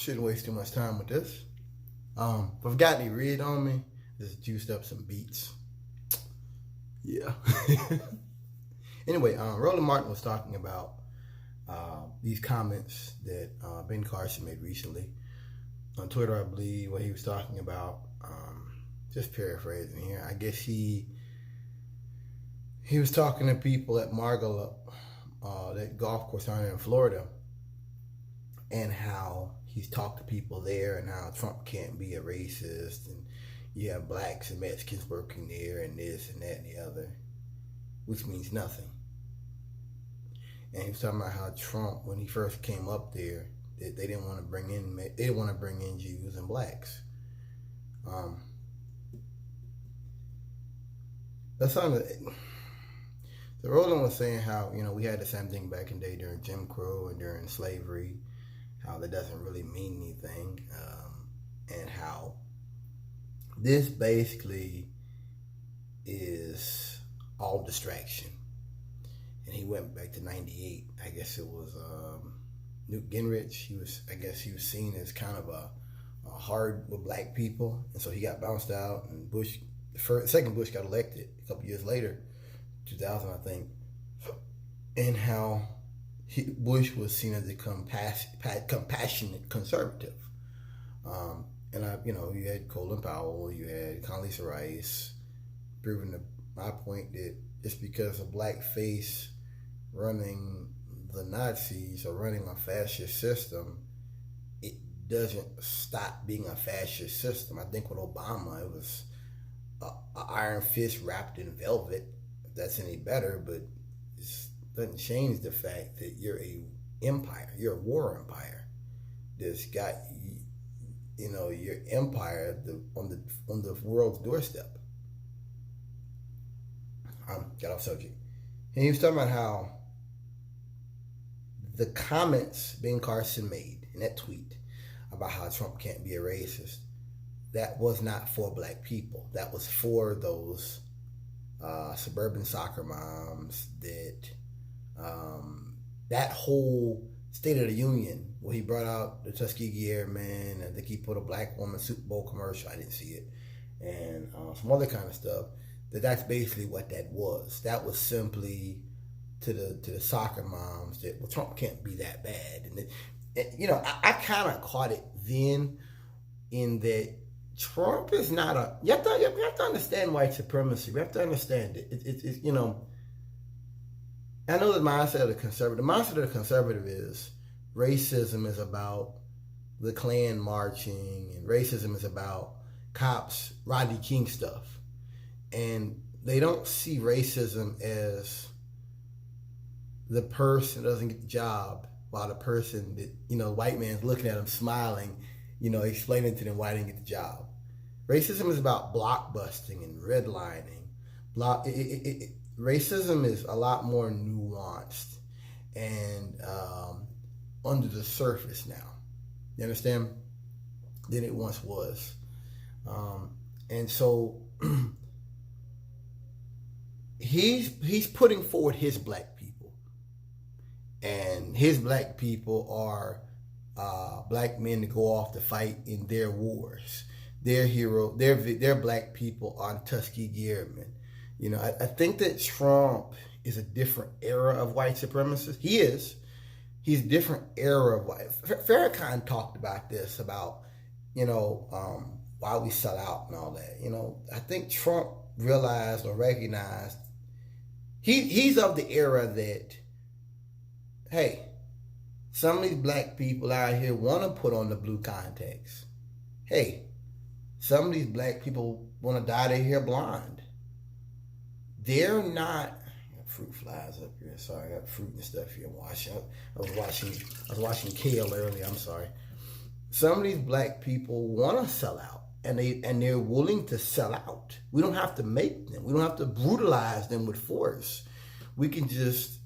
shouldn't waste too much time with this. If I've got any red on me, just juiced up some beets. Yeah. Anyway, Roland Martin was talking about these comments that Ben Carson made recently on Twitter, I believe, what he was talking about. Just paraphrasing here. I guess he was talking to people at Margaret, that golf course down in Florida, and how he's talked to people there and how Trump can't be a racist and you have blacks and Mexicans working there and this and that and the other, which means nothing. And he was talking about how Trump, when he first came up there, they didn't want to bring in Jews and blacks. That's something. So Roland was saying how, we had the same thing back in the day during Jim Crow and during slavery, how that doesn't really mean anything, and how this basically is all distraction. And he went back to 98. I guess it was Newt Gingrich. He was seen as kind of a hard with black people, and so he got bounced out. And second Bush got elected a couple years later, 2000, I think, and how Bush was seen as a compassionate conservative. You had Colin Powell, you had Condoleezza Rice, proving my point that just because a black face running the Nazis or running a fascist system, it doesn't stop being a fascist system. I think with Obama, it was an iron fist wrapped in velvet, if that's any better, but it doesn't change the fact that you're a empire, you're a war empire that's got, your empire on the world's doorstep. Got off subject. And he was talking about how the comments Ben Carson made in that tweet about how Trump can't be a racist, that was not for black people. That was for those suburban soccer moms that whole State of the Union where he brought out the Tuskegee Airmen. I think he put a black woman Super Bowl commercial. I didn't see it. And some other kind of stuff. That's basically what that was. That was simply to the soccer moms that, well, Trump can't be that bad. And I kind of caught it then, in that Trump is not a. You have to understand white supremacy. We have to understand it. It's I know the mindset of the conservative. The mindset of the conservative is racism is about the Klan marching, and racism is about cops, Rodney King stuff. And they don't see racism as the person that doesn't get the job, while the person that, white man's looking at them smiling, explaining to them why they didn't get the job. Racism is about blockbusting and redlining. Racism is a lot more nuanced and under the surface now. You understand? Than it once was. And so he's putting forward his black people, and his black people are black men to go off to fight in their wars. Their black people are Tuskegee Airmen. I think that Trump is a different era of white supremacists. He's a different era of white. Farrakhan talked about this, about why we sell out and all that. I think Trump realized or recognized he's of the era that, hey, some of these black people out here want to put on the blue contacts. Hey, some of these black people want to dye their hair blonde. They're not. I got fruit flies up here. Sorry, I got fruit and stuff here. I was watching Kale earlier. I'm sorry. Some of these black people want to sell out, and they're willing to sell out. We don't have to make them. We don't have to brutalize them with force. We can just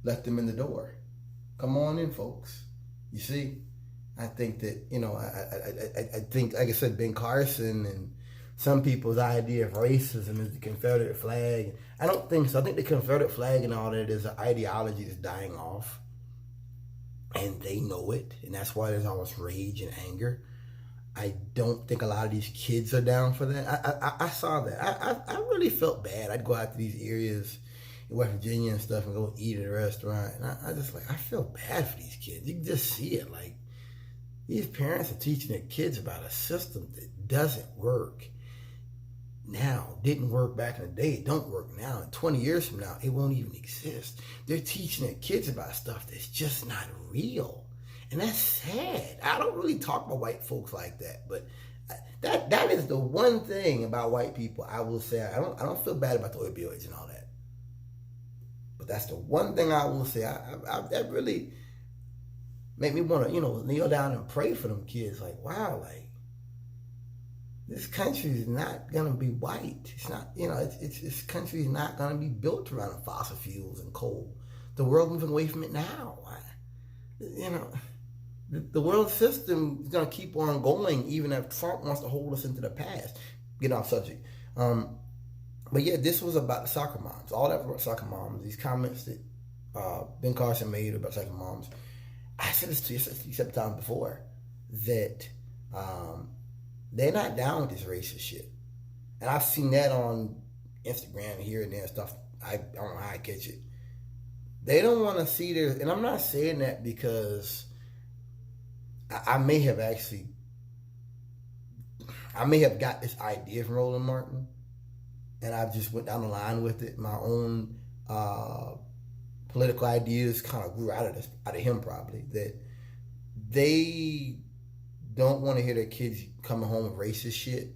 let them in the door. Come on in, folks. You see, I think that I think, like I said, Ben Carson and some people's idea of racism is the Confederate flag. I don't think so. I think the Confederate flag and all that is an ideology that's dying off. and they know it, and that's why there's always rage and anger. I don't think a lot of these kids are down for that. I saw that. I really felt bad. I'd go out to these areas in West Virginia and stuff and go eat at a restaurant, and I just like, I feel bad for these kids. You can just see it. Like, these parents are teaching their kids about a system that doesn't work now, didn't work back in the day, it don't work now, and 20 years from now, it won't even exist. They're teaching their kids about stuff that's just not real. And that's sad. I don't really talk about white folks like that, but that is the one thing about white people I will say. I don't feel bad about the opioids and all that, but that's the one thing I will say. That really made me want to kneel down and pray for them kids. Like, wow, like, this country is not gonna be white. It's not, this country is not gonna be built around fossil fuels and coal. The world moving away from it now. The world system is going to keep on going even if Trump wants to hold us into the past. Get off subject. But yeah, this was about the soccer moms. All that about soccer moms. These comments that Ben Carson made about soccer moms. I said this to you several times before, that they're not down with this racist shit. And I've seen that on Instagram here and there and stuff. I don't know how I catch it. They don't want to see their, and I'm not saying that because I may have got this idea from Roland Martin, and I just went down the line with it. My own political ideas kind of grew out of him, probably, that they don't want to hear their kids coming home with racist shit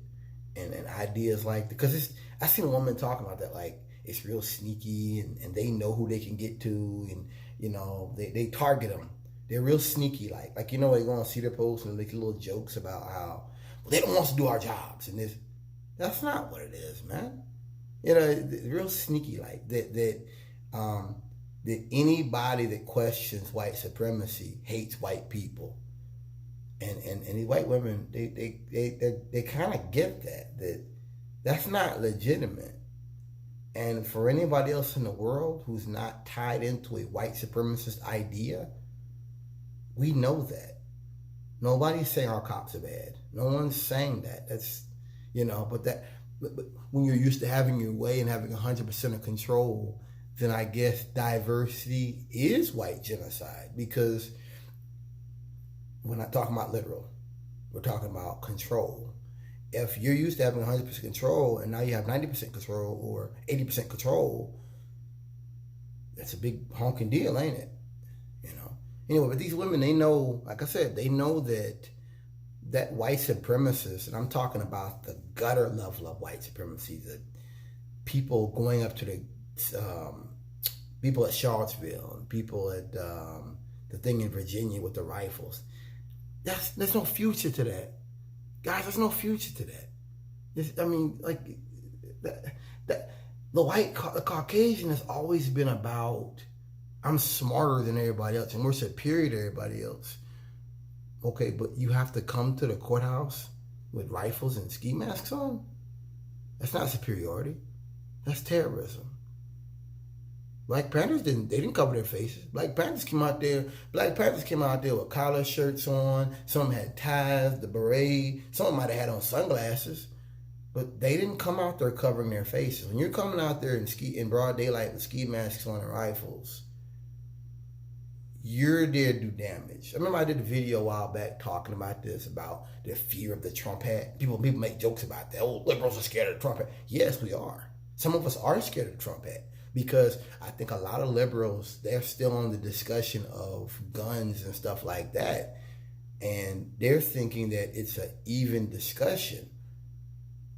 and ideas like that. Because I seen a woman talking about that, like, it's real sneaky, and they know who they can get to, and they target them. They're real sneaky, like they go on Cedar Post and make little jokes about how, well, they don't want us to do our jobs, and that's not what it is, man. Real sneaky, like that anybody that questions white supremacy hates white people, and these white women, they kind of get that's not legitimate. And for anybody else in the world who's not tied into a white supremacist idea, we know that. Nobody's saying our cops are bad. No one's saying that. That's, but when you're used to having your way and having 100% of control, then I guess diversity is white genocide. Because we're not talking about literal. We're talking about control. If you're used to having 100% control and now you have 90% control or 80% control, that's a big honking deal, ain't it? Anyway, but these women, they know, like I said, they know that white supremacists, and I'm talking about the gutter level of white supremacy, the people going up to the people at Charlottesville and people at the thing in Virginia with the rifles. There's no future to that. Guys, there's no future to that. The Caucasian has always been about, I'm smarter than everybody else and we're superior to everybody else. Okay, but you have to come to the courthouse with rifles and ski masks on? That's not superiority. That's terrorism. Black Panthers didn't cover their faces. Black Panthers came out there with collar shirts on. Some had ties, the beret. Some might have had on sunglasses. But they didn't come out there covering their faces. When you're coming out there in broad daylight with ski masks on and rifles, you're there to do damage. I remember I did a video a while back talking about this, about the fear of the Trump hat. People make jokes about that. Oh, liberals are scared of the Trump hat. Yes, we are. Some of us are scared of the Trump hat. Because I think a lot of liberals, they're still on the discussion of guns and stuff like that. And they're thinking that it's an even discussion.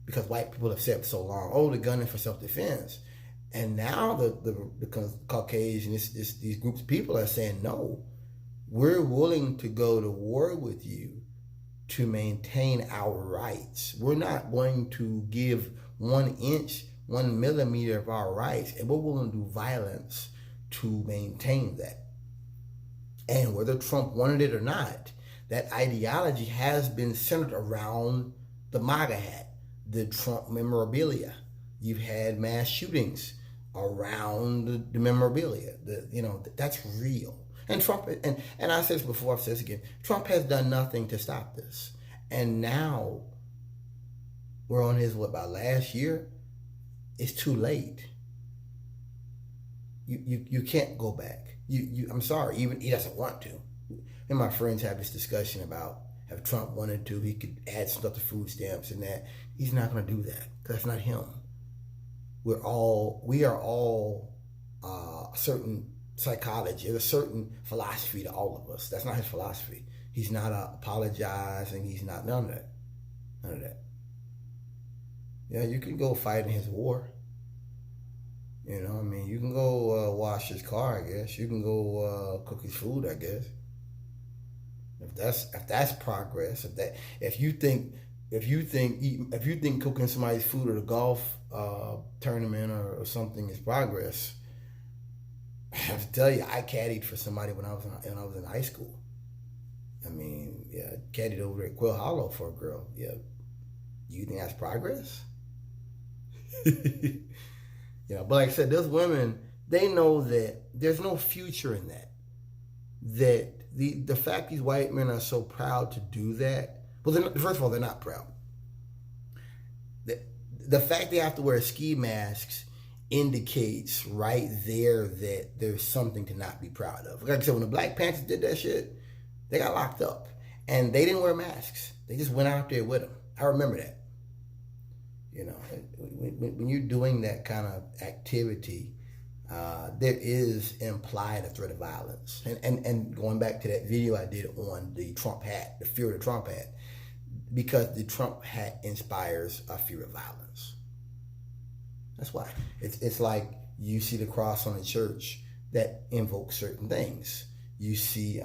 Because white people have said for so long, oh, the gun is for self-defense. And now the Caucasian, these groups of people are saying, no, we're willing to go to war with you to maintain our rights. We're not going to give 1 inch, 1 millimeter of our rights, and we're willing to do violence to maintain that. And whether Trump wanted it or not, that ideology has been centered around the MAGA hat, the Trump memorabilia. You've had mass shootings around the memorabilia. That's real. And Trump, and I said this before, I've said this again, Trump has done nothing to stop this. And now we're on his, by last year? It's too late. You can't go back. I'm sorry, even he doesn't want to. And my friends have this discussion about if Trump wanted to, he could add stuff to food stamps and that. He's not going to do that. That's not him. We are all a certain psychology, a certain philosophy to all of us. That's not his philosophy. He's not apologizing. He's not none of that. None of that. Yeah, you can go fight in his war. You know, I mean, you can go wash his car, I guess. You can go cook his food, I guess. If that's progress, if you think cooking somebody's food at a golf tournament or something is progress, I have to tell you, I caddied for somebody when I was in high school. I mean, yeah, I caddied over at Quill Hollow for a girl. Yeah, you think that's progress? You know, but like I said, those women, they know that there's no future in that. That the fact these white men are so proud to do that, well, first of all, they're not proud. The fact they have to wear ski masks indicates right there that there's something to not be proud of. Like I said, when the Black Panthers did that shit, they got locked up. And they didn't wear masks. They just went out there with them. I remember that. You know, when you're doing that kind of activity, there is implied a threat of violence. And going back to that video I did on the Trump hat, the fear of the Trump hat, because the Trump hat inspires a fear of violence. That's why. It's like you see the cross on the church that invokes certain things. You see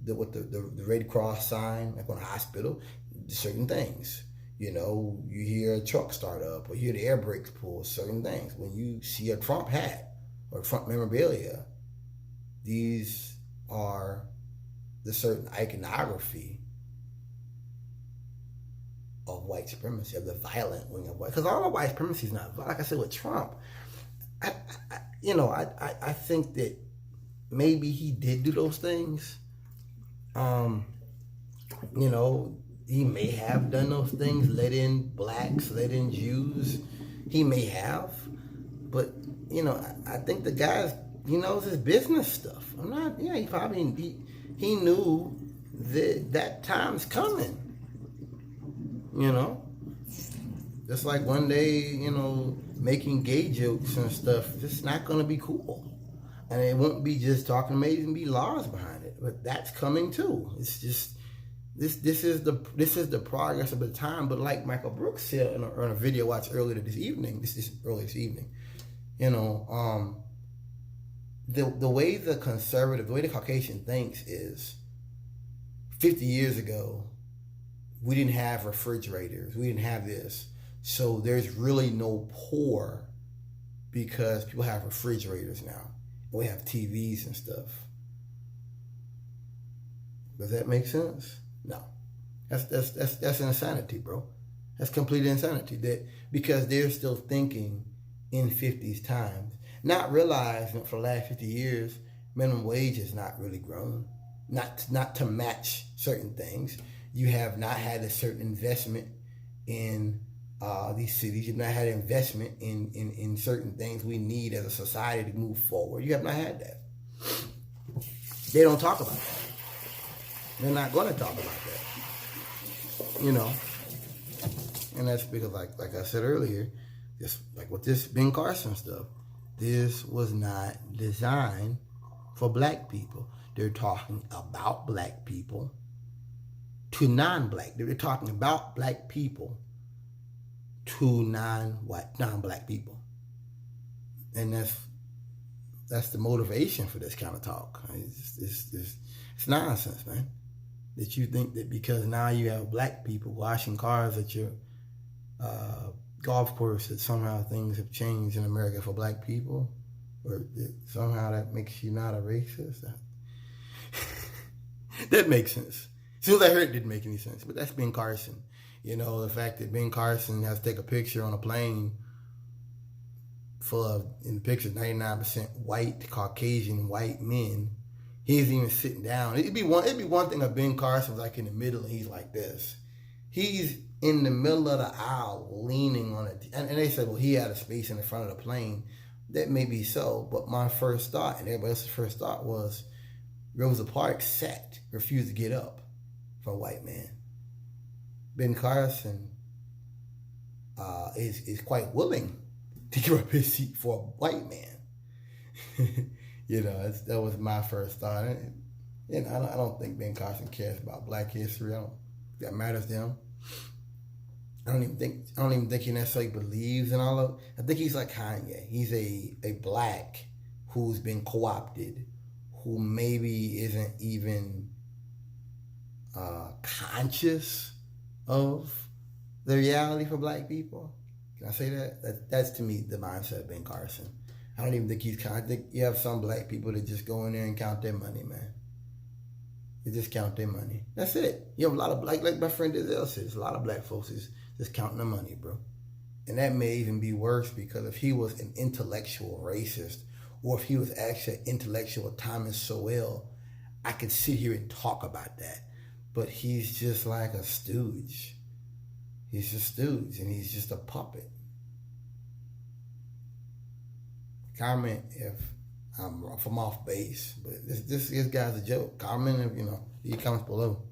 the Red Cross sign, like on a hospital, certain things. You know, you hear a truck start up or you hear the air brakes pull, certain things. When you see a Trump hat or Trump memorabilia, these are the certain iconography of white supremacy, of the violent wing of white. Because all of white supremacy is not, like I said with Trump, I think that maybe he did do those things. You know, he may have done those things, let in blacks, let in Jews. He may have. But, you know, I think the guy, he knows his business stuff. He knew that time's coming. You know? Just like one day, you know, making gay jokes and stuff, it's not going to be cool. And it won't be just talking, maybe even be laws behind it. But that's coming too. It's just... This is the progress of the time, but like Michael Brooks said in a video I watched earlier this evening, you know, the way the Caucasian thinks is 50 years ago, we didn't have refrigerators, we didn't have this, so there's really no poor because people have refrigerators now, we have TVs and stuff. Does that make sense? No, that's insanity, bro. That's complete insanity. That because they're still thinking in 50s times, not realizing that for the last 50 years, minimum wage has not really grown, not to match certain things. You have not had a certain investment in these cities. You've not had investment in certain things we need as a society to move forward. You have not had that. They don't talk about that. They're not going to talk about that, you know. And that's because, like I said earlier, just like with this Ben Carson stuff, this was not designed for black people. They're talking about black people to non-black. They're talking about black people to non-black people, and that's the motivation for this kind of talk. It's nonsense, man. That you think that because now you have black people washing cars at your golf course that somehow things have changed in America for black people, or that somehow that makes you not a racist. That makes sense. As soon as I heard it, didn't make any sense. But that's Ben Carson. You know, the fact that Ben Carson has to take a picture on a plane full of, in the picture, 99% white, Caucasian white men. He's even sitting down. It'd be one thing if Ben Carson was like in the middle and he's like this. He's in the middle of the aisle leaning on it. And they said, well, he had a space in the front of the plane. That may be so. But my first thought, and everybody else's first thought, was Rosa Parks sat, refused to get up for a white man. Ben Carson is quite willing to give up his seat for a white man. That was my first thought. And I don't think Ben Carson cares about Black history. I don't think that matters to him. I don't even think he necessarily believes in all of it. I think he's like Kanye. He's a Black who's been co-opted, who maybe isn't even conscious of the reality for Black people. Can I say that? That's to me the mindset of Ben Carson. I don't even think he's kind. I think you have some Black people that just go in there and count their money, man. They just count their money. That's it. You have a lot of Black, like my friend Denzel says, a lot of Black folks is just counting their money, bro. And that may even be worse because if he was an intellectual racist, or if he was actually an intellectual Thomas Sowell, I could sit here and talk about that. But he's just like a stooge. He's a stooge, and he's just a puppet. Comment if I'm off base, but this guy's a joke. Comment if, leave comments below.